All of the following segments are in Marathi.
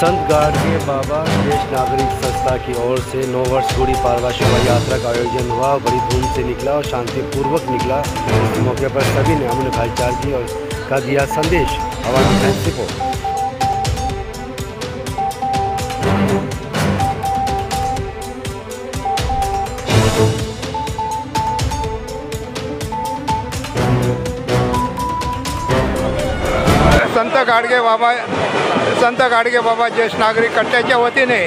संत गाडगे बाबा ज्येष्ठ नागरिक संस्था की ओर से 9 वर्ष गुड़ी पाड़वा शोभा यात्रा का आयोजन हुआ। बड़ी धूम से निकला और शांतिपूर्वक निकला। इस मौके पर सभी ने अमन भाईचारगी और का दिया संदेश। हमारी फैंस रिपोर्ट। संत गाडगे बाबा ज्येष्ठ नागरिक कट्ट्याच्या वतीने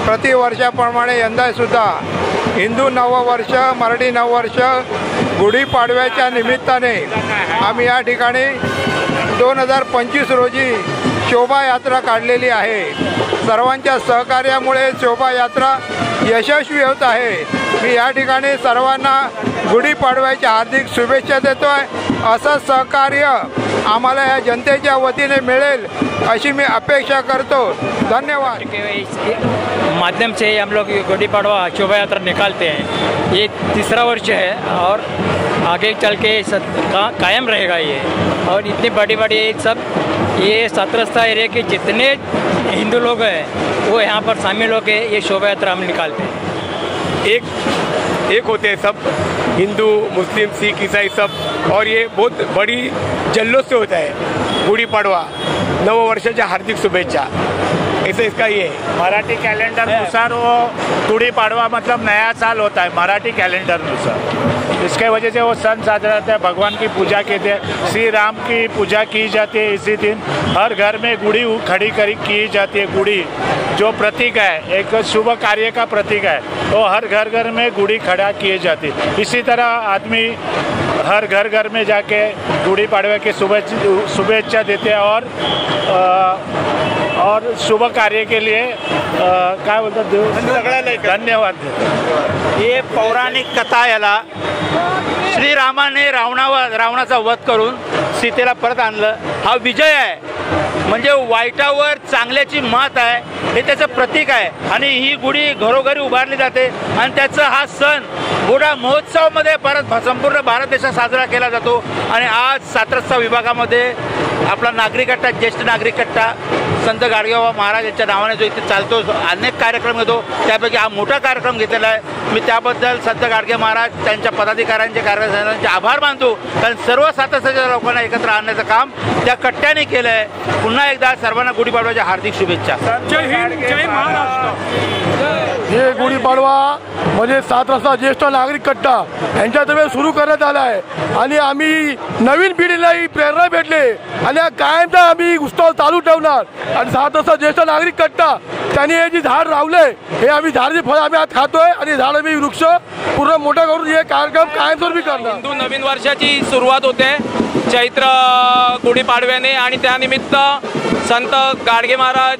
प्रतिवर्षाप्रमाणे यंदासुद्धा हिंदू नववर्ष मराठी नववर्ष गुढीपाडव्याच्या निमित्ताने आम्ही या ठिकाणी 2025 रोजी शोभायात्रा काढलेली आहे। सर्वांच्या सहकार्यामुळे शोभायात्रा यशस्वी होत आहे। मी या ठिकाणी सर्वांना गुढीपाडव्याच्या हार्दिक शुभेच्छा देतोय। असं सहकार्य आम्हाला या जनतेच्या वतीने मिळेल अशी मी अपेक्षा करतो। धन्यवाद। माध्यम से हम लोग गुड़ी पड़वा शोभा यात्रा निकालते हैं। ये तीसरा वर्ष है और आगे चल के कायम रहेगा ये। और इतनी बड़ी बड़ी सब ये 7 रस्ता एरिया के जितने हिंदू लोग हैं वो यहाँ पर शामिल होकर ये शोभा यात्रा हम निकालते हैं। एक होते हैं सब, हिंदू मुस्लिम सिख ईसाई सब, और ये बहुत बड़ी जल्लोष से होता है गुड़ी पड़वा। नववर्षाच्या हार्दिक शुभेच्छा। ऐसे इसका ये मराठी कैलेंडर अनुसार वो गुड़ी पड़वा मतलब नया साल होता है मराठी कैलेंडर अनुसार। इसके वजह से वो सन साजरा होता है। भगवान की पूजा कहते हैं, श्री राम की पूजा की जाती है। इसी दिन हर घर में गुड़ी खड़ी की जाती है। गुड़ी जो प्रतीक है, एक शुभ कार्य का प्रतीक है, वो हर घर में गुड़ी खड़ा किए जाती है। इसी तरह आदमी हर घर में जाके गुड़ी पड़वा की शुभेच्छा देते हैं और शुभ कार्य के लिए काय बोलतात धन्यवाद। ये पौराणिक कथा याला श्रीरामाने रावणाचा वध करून सीतेला परत आणलं, हा विजय आहे। म्हणजे वाईटावर चांगल्याची मात आहे हे त्याचं प्रतीक आहे। आणि ही गुढी घरोघरी उभारली जाते आणि त्याचा हा सण मोठा महोत्सवामध्ये संपूर्ण भारत देशात साजरा केला जातो। आणि आज 7 रस्ता विभागामध्ये आपला नागरिक कट्टा ज्येष्ठ नागरिक कट्टा संत गाडगेबाबा महाराज यांच्या नावाने जो इथे चालतो, अनेक कार्यक्रम घेतो, त्यापैकी हा मोठा कार्यक्रम घेतलेला आहे। मी त्याबद्दल संत गाडगे महाराज त्यांच्या पदाधिकाऱ्यांचे कार्यकर्त्यांचे आभार मानतो, कारण सर्व 7 रस्त्याच्या लोकांना एकत्र आणण्याचं काम त्या कट्ट्याने केलं आहे। पुन्हा एकदा सर्वांना गुढीपाडव्याच्या हार्दिक शुभेच्छा। जय हिंद, जय महाराष्ट्र। हे गुढीपाडवा म्हणजे 7 रस्ता ज्येष्ठ नागरिक कट्टा यांच्यातर्फे सुरू करण्यात आला आहे आणि आम्ही नवीन पिढीलाही प्रेरणा भेटले आणि कायमचा आम्ही उत्सव चालू ठेवणार। आणि 7 रस्ता ज्येष्ठ नागरिक कट्टा त्यांनी हे जे झाड लावले हे आम्ही झाडाचे फळ आम्ही आज खातोय आणि झाड आम्ही वृक्ष पूर्ण मोठा करून हे कार्यक्रम कायमस्वरूपी करणार। हिंदू नवीन वर्षाची सुरुवात होते चैत्र गुढीपाडव्याने आणि त्यानिमित्त संत गाडगे महाराज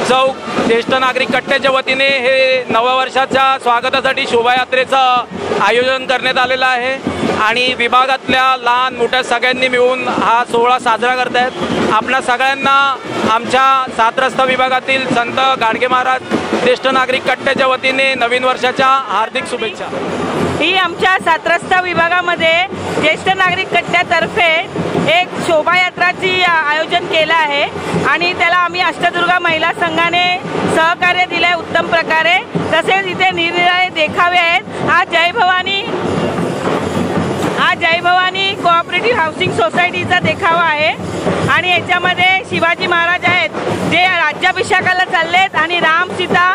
चौक ज्येष्ठ नागरिक कट्ट्याच्या वतीने हे नव्या वर्षाच्या स्वागतासाठी शोभायात्रेचं आयोजन करण्यात आलेलं आहे आणि विभागातल्या लहान मोठ्या सगळ्यांनी मिळून हा सोहळा साजरा करत आहेत। आपल्या सगळ्यांना आमच्या 7 रस्ता विभागातील संत गाडगे महाराज ज्येष्ठ नागरिक कट्ट्याच्या वतीने नवीन वर्षाच्या हार्दिक शुभेच्छा। ही आमच्या 7 रस्ता विभागामध्ये ज्येष्ठ नागरिक कट्ट्यातर्फे एक शोभायात्राची आयोजन केलं आहे आणि त्याला आम्ही अष्टदुर्गा महिला संघाने सहकार्य दिले उत्तम प्रकारे। तसेच इथे निरनिराळे देखावे आहेत। हा जय भवानी कोऑपरेटिव्ह हाऊसिंग सोसायटीचा देखावा आहे आणि याच्यामध्ये शिवाजी महाराज आहेत जे राज्याभिषेकाला चाललेत आणि राम सीता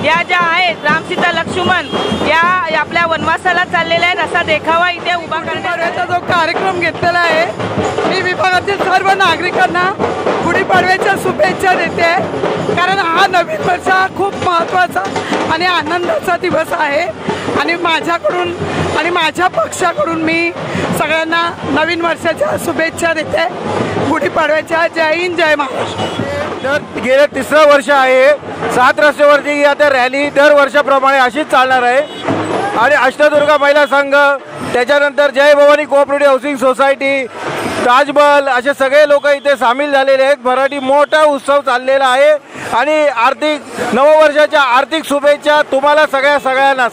या ज्या आहेत राम सीता लक्ष्मण या आपल्या वनवासाला चाललेल्या आहेत असा देखावा इथे उभा करण्याचा जो कार्यक्रम घेतलेला आहे। मी विभागातील सर्व नागरिकांना गुढीपाडव्याच्या शुभेच्छा देते, कारण हा नवीन वर्ष खूप महत्त्वाचा आणि आनंदाचा दिवस आहे आणि माझ्याकडून आणि माझ्या पक्षाकडून मी सगळ्यांना नवीन वर्षाच्या शुभेच्छा देते। गुढीपाडव्याच्या जय हिंद, जय महाराष्ट्र। गेले 3रं वर्ष आहे 7 रस्त्यावरती ही आता रॅली दर वर्षाप्रमाणे अशीच चालणार आहे आणि अष्टदुर्गा महिला संघ, त्याच्यानंतर Jai Bhavani cooperative housing society, Taj Mahal असे सगळे लोक इथे सामील झालेले आहेत। मराठी मोठा उत्सव चाललेला आहे आणि आर्थिक नववर्षाच्या आर्थिक शुभेच्छा तुम्हाला सगळ्यांना।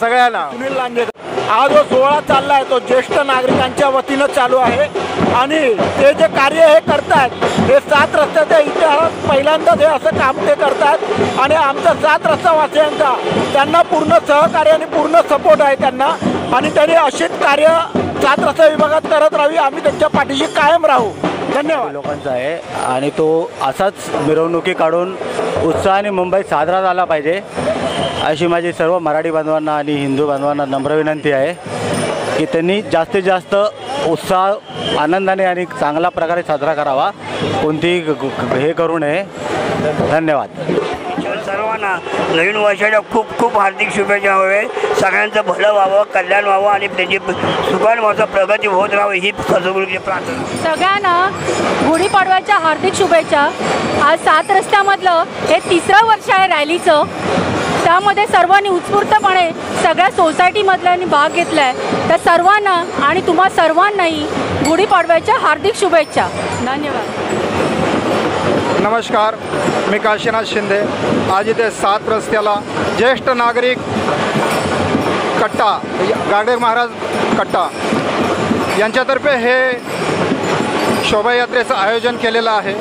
सुनील लांडे, हा जो सोहळा चालला आहे तो ज्येष्ठ नागरिकांच्या वतीनं चालू आहे आणि ते जे कार्य हे करतात हे 7 रस्त्याच्या इतिहासात पहिल्यांदाच हे असं काम ते करतात आणि आमचा 7 रस्ता वासियांचा त्यांना पूर्ण सहकार्य आणि पूर्ण सपोर्ट आहे त्यांना आणि त्यांनी असेच कार्य 7 रस्ता विभागात करत राहावी। आम्ही त्यांच्या पाठीशी कायम राहू। धन्यवाद। लोकांचा आहे आणि तो असाच मिरवणुकी काढून उत्साहाने मुंबईत साजरा झाला पाहिजे अशी माझी सर्व मराठी बांधवांना आणि हिंदू बांधवांना नम्र विनंती आहे की त्यांनी जास्तीत जास्त उत्साह आनंदाने आणि चांगल्या प्रकारे साजरा करावा, कोणतीही हे करू नये। धन्यवाद। सर्वांना नवीन वर्षाच्या खूप खूप हार्दिक शुभेच्छा हवे। सगळ्यांचं भलं व्हावं, कल्याण व्हावं आणि त्याची सुखान प्रगती होत राहावी ही सद्गुरूची प्रार्थना। सगळ्यांना गुढीपाडव्याच्या हार्दिक शुभेच्छा। आज 7 रस्त्यामधलं हे 3रं वर्ष आहे रॅलीचं, त्यामध्ये सर्वांनी उत्स्फूर्तपणे सगळ्या सोसायटीमधल्यांनी भाग घेतला आहे। तर सर्वांना आणि तुम्हा सर्वांनाही गुढीपाडव्याच्या हार्दिक शुभेच्छा। धन्यवाद। नमस्कार, मी काशीनाथ शिंदे। आज इथे 7 रस्त्याला ज्येष्ठ नागरिक कट्टा गाडगे महाराज कट्टा यांच्यातर्फे हे शोभायात्रेचं आयोजन केलेलं आहे।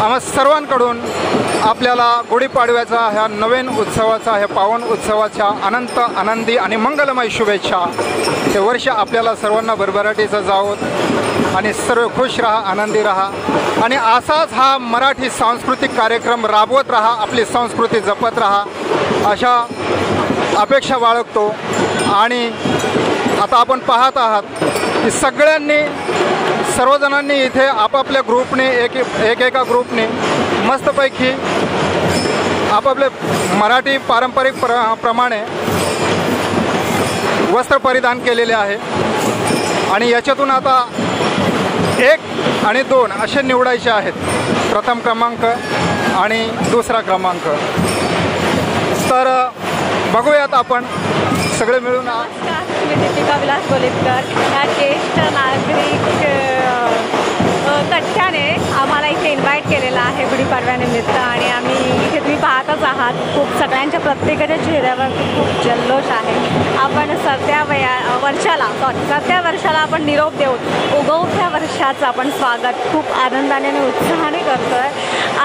आम्हा सर्वांकडून आपल्याला गुढीपाडव्याचा ह्या नवीन उत्सवाचा ह्या पावन उत्सवाच्या अनंत आनंदी आणि मंगलमय शुभेच्छा। हे वर्ष आपल्याला सर्वांना भरभराटीचं जावोत आणि सर्व खुश राहा, आनंदी राहा आणि असाच हा मराठी सांस्कृतिक कार्यक्रम राबवत राहा, आपली संस्कृती जपत राहा अशा अपेक्षा बाळगतो। आणि आता आपण पाहत आहात की सगळ्यांनी सर्वजणांनी इथे आपापल्या ग्रुपने एका ग्रुपने मस्तपैकी आपापले मराठी पारंपरिक प्रमाणे वस्त्र परिधान केलेले आहे आणि याच्यातून आता 1 आणि 2 असे निवडायचे आहेत, प्रथम क्रमांक आणि दुसरा क्रमांक। तर बघूयात आपण सगळे मिळून। नमस्कार, मी दीपिका विलास गोलेटकर। या ज्येष्ठ नागरिक कट्ट्याने आम्हाला इथे इन्व्हाइट केलेलं आहे गुढीपाडव्यानिमित्त आणि आम्ही इथे तुम्ही पाहतच आहात खूप सगळ्यांच्या प्रत्येकाच्या चेहऱ्यावर खूप जल्लोष आहे। आपण सरत्या वर्षाला आपण निरोप देऊ, उगवत्या वर्षाचं आपण स्वागत खूप आनंदाने आणि उत्साहाने करतो आहे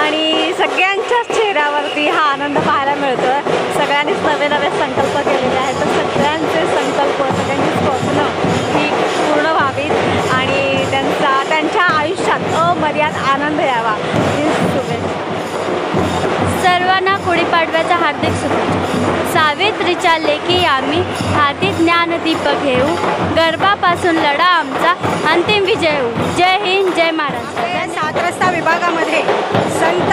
आणि सगळ्यांच्याच चेहऱ्यावरती हा आनंद पाहायला मिळतो आहे। सगळ्यांनीच नवे संकल्प केलेले आहेत, तर सगळ्यांचे संकल्प, सगळ्यांची स्वप्न ही पूर्ण व्हावीत आणि त्यांच्या आयुष्यात अमर्याद आनंद यावा ही शुभेच्छा। सर्वांना गुढीपाडव्याच्या हार्दिक शुभेच्छा। सावित्रीच्या लेखी आम्ही हाती ज्ञानदीपक घेऊ, गर्भापासून लढा आमचा अंतिम विजय होऊ। जय हिंद, जय महाराष्ट्र। 7 रस्ता विभागामध्ये संत